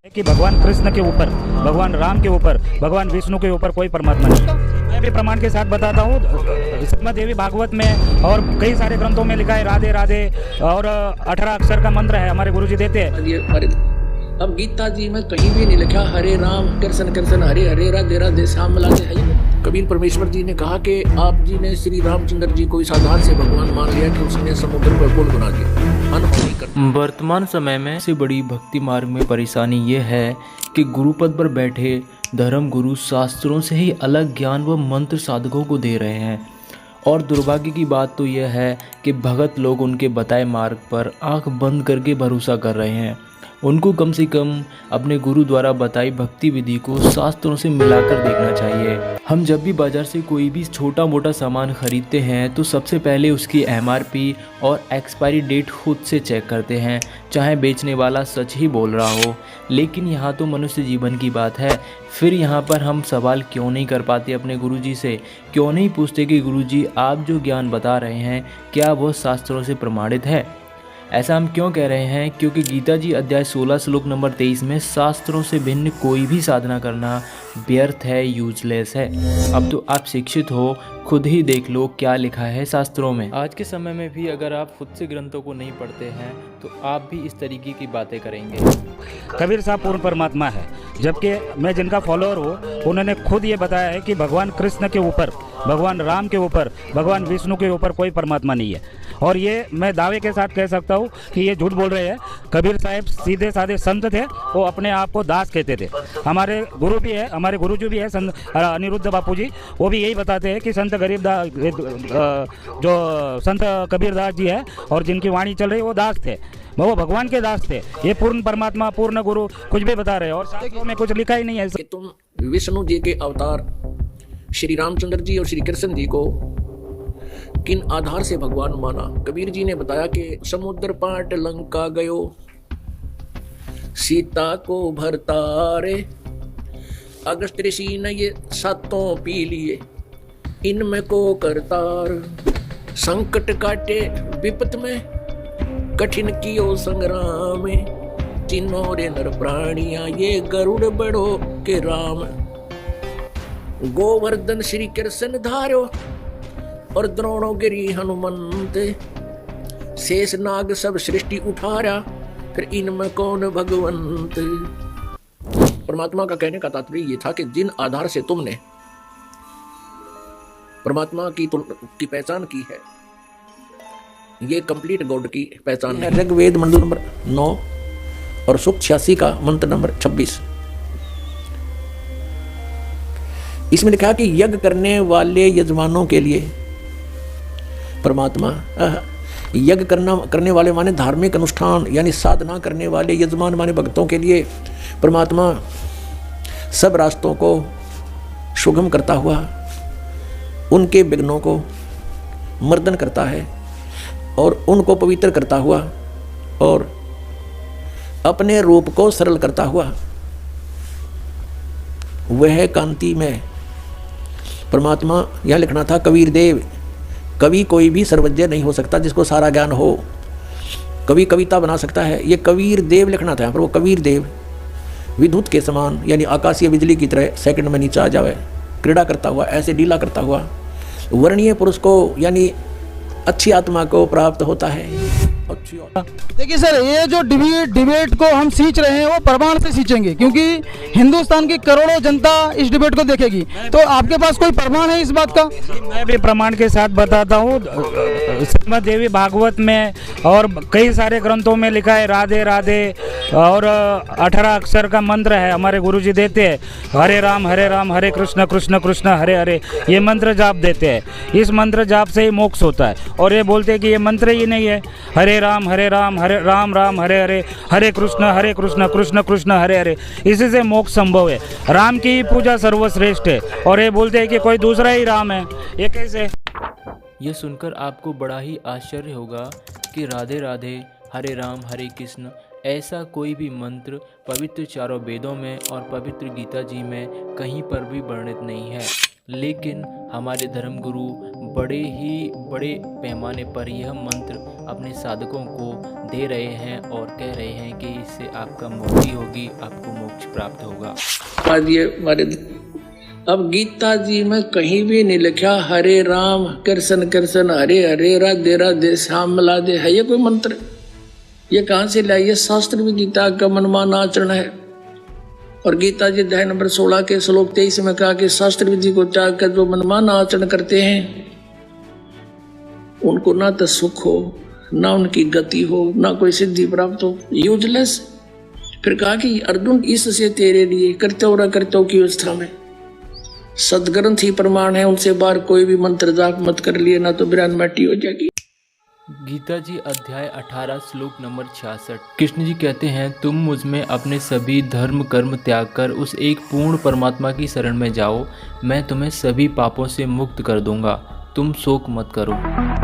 कि भगवान कृष्ण के ऊपर, भगवान राम के ऊपर, भगवान विष्णु के ऊपर कोई परमात्मा नहीं। मैं भी प्रमाण के साथ बताता हूँ। श्रीमद् देवी भागवत में और कई सारे ग्रंथों में लिखा है राधे राधे, और 18 अक्षर का मंत्र है, हमारे गुरुजी देते हैं। अब गीता जी में कहीं भी नहीं लिखा हरे राम कृष्ण कृष्ण हरे हरे राधे राधे श्याम मिलाते हैं। कबीर परमेश्वर जी ने कहा कि आप जी ने श्री रामचंद्र जी को इस आधार से भगवान मान लिया कि उसने समुद्र पर पुल बना दिया। नहीं करता। वर्तमान समय में सबसे बड़ी भक्ति मार्ग में परेशानी ये है कि गुरुपद पर बैठे धर्म गुरु शास्त्रों से ही अलग ज्ञान व मंत्र साधकों को दे रहे हैं। और दुर्भाग्य की बात तो यह है कि भगत लोग उनके बताए मार्ग पर आंख बंद करके भरोसा कर रहे हैं। उनको कम से कम अपने गुरु द्वारा बताई भक्ति विधि को शास्त्रों से मिलाकर देखना चाहिए। हम जब भी बाज़ार से कोई भी छोटा मोटा सामान खरीदते हैं तो सबसे पहले उसकी MRP और एक्सपायरी डेट खुद से चेक करते हैं, चाहे बेचने वाला सच ही बोल रहा हो। लेकिन यहाँ तो मनुष्य जीवन की बात है। फिर यहाँ पर हम सवाल क्यों नहीं कर पाते अपने गुरुजी से? क्यों नहीं पूछते कि गुरुजी आप जो ज्ञान बता रहे हैं क्या वह शास्त्रों से प्रमाणित है? ऐसा हम क्यों कह रहे हैं? क्योंकि गीता जी अध्याय 16 श्लोक नंबर 23 में शास्त्रों से भिन्न कोई भी साधना करना व्यर्थ है, यूजलेस है। अब तो आप शिक्षित हो, खुद ही देख लो क्या लिखा है शास्त्रों में। आज के समय में भी अगर आप खुद से ग्रंथों को नहीं पढ़ते हैं तो आप भी इस तरीके की बातें करेंगे। कबीर साहब पूर्ण परमात्मा है, जबकि मैं जिनका फॉलोअर हूँ उन्होंने खुद ये बताया है कि भगवान कृष्ण के ऊपर, भगवान राम के ऊपर, भगवान विष्णु के ऊपर कोई परमात्मा नहीं है। और ये मैं दावे के साथ कह सकता हूँ कि ये झूठ बोल रहे हैं। कबीर साहब सीधे साधे संत थे, वो अपने आप को दास कहते थे। हमारे गुरु भी है, हमारे गुरु जो भी है संत अनिरुद्ध बापू जी, वो भी यही बताते हैं कि संत गरीबदास, जो संत कबीरदास जी है और जिनकी वाणी चल रही है वो दास थे, वो भगवान के दास थे। ये पूर्ण परमात्मा, पूर्ण गुरु कुछ भी बता रहे हैं और शास्त्रों में कुछ लिखा ही नहीं है। कि तुम विष्णु जी के अवतार श्री रामचंद्र जी और श्री कृष्ण जी को किन आधार से भगवान माना? कबीर जी ने बताया कि समुद्र पाट लंका गयो, सीता को भरतारे, अगस्त ऋषि ने ये सातों पी लिए, इनमें को करतार, संकट काटे विपत में, कठिन कियो संग्राम, तीनों रे नर प्राणिया ये गरुड़ बड़ो के राम, गोवर्धन श्री कृष्ण धारो और द्रोणो गिरी हनुमंत, शेष नाग सब सृष्टि उठारा, फिर इनमें कौन भगवंत। परमात्मा का कहने का तात्पर्य ये था कि जिन आधार से तुमने परमात्मा की पहचान की है, ये कंप्लीट गॉड की पहचान है। ऋग्वेद मंडल नंबर 9 और सूक्त 86 का मंत्र नंबर 26, इसमें लिखा कि यज्ञ करने वाले यजमानों के लिए परमात्मा, यज्ञ करने वाले माने धार्मिक अनुष्ठान यानी साधना करने वाले यजमान माने भक्तों के लिए परमात्मा सब रास्तों को सुगम करता हुआ उनके विघ्नों को मर्दन करता है और उनको पवित्र करता हुआ और अपने रूप को सरल करता हुआ वह कांति में परमात्मा, यह लिखना था कबीर देव। कवि कोई भी सर्वज्ञ नहीं हो सकता जिसको सारा ज्ञान हो। कवि कविता बना सकता है, ये कबीर देव लिखना था यहाँ पर। वो कबीर देव विद्युत के समान यानी आकाशीय बिजली की तरह सेकंड में नीचे आ जावे, क्रीड़ा करता हुआ, ऐसे ढीला करता हुआ वर्णीय पुरुष को यानी अच्छी आत्मा को प्राप्त होता है। देखिए सर, ये जो डिबेट को हम सींच रहे हैं वो प्रमाण से सींचेंगे, क्योंकि हिंदुस्तान की करोड़ों जनता इस डिबेट को देखेगी। तो आपके पास कोई प्रमाण है इस बात का? मैं भी प्रमाण के साथ बताता हूँ। श्रीमद् देवी भागवत में और कई सारे ग्रंथों में लिखा है राधे राधे, और 18 अक्षर का मंत्र है, हमारे गुरुजी देते हैं। हरे राम हरे कृष्ण कृष्ण कृष्ण हरे हरे, ये मंत्र जाप देते हैं। इस मंत्र जाप से ही मोक्ष होता है। और ये बोलते हैं कि ये मंत्र ही नहीं है, हरे राम हरे राम राम हरे हरे, हरे कृष्ण कृष्ण कृष्ण हरे हरे, इसी से मोक्ष संभव है। राम की पूजा सर्वश्रेष्ठ है और ये बोलते हैं कि कोई दूसरा ही राम है, ये कैसे? ये सुनकर आपको बड़ा ही आश्चर्य होगा कि राधे राधे, हरे राम हरे कृष्ण ऐसा कोई भी मंत्र पवित्र चारों वेदों में और पवित्र गीता जी में कहीं पर भी वर्णित नहीं है। लेकिन हमारे धर्मगुरु बड़े पैमाने पर यह मंत्र अपने साधकों को दे रहे हैं और कह रहे हैं कि इससे आपका मुक्ति होगी, आपको मोक्ष प्राप्त होगा। अब गीता जी में कहीं भी नहीं लिखा हरे राम कृष्ण कृष्ण हरे हरे राधे राधे श्याम राधे, है ये कोई मंत्र? ये कहाँ से लाइए? ये शास्त्र में गीता का मनमाना आचरण है। और गीता जी अध्याय नंबर 16 के श्लोक 23 में कहा कि शास्त्र विधि को त्याग कर जो मनमाना आचरण करते हैं उनको ना तो सुख हो, ना उनकी गति हो, ना कोई सिद्धि प्राप्त हो, यूजलेस। फिर कहा कि अर्जुन इससे तेरे लिए कर्तव्य और कर्तव्य की अवस्था में सदग्रंथ ही प्रमाण है, उनसे बाहर कोई भी मंत्र जाप मत कर लिए, ना तो बिरान माटी हो जाएगी। गीता जी अध्याय 18 श्लोक नंबर 66। कृष्ण जी कहते हैं, तुम मुझ में अपने सभी धर्म कर्म त्याग कर उस एक पूर्ण परमात्मा की शरण में जाओ, मैं तुम्हें सभी पापों से मुक्त कर दूंगा, तुम शोक मत करो।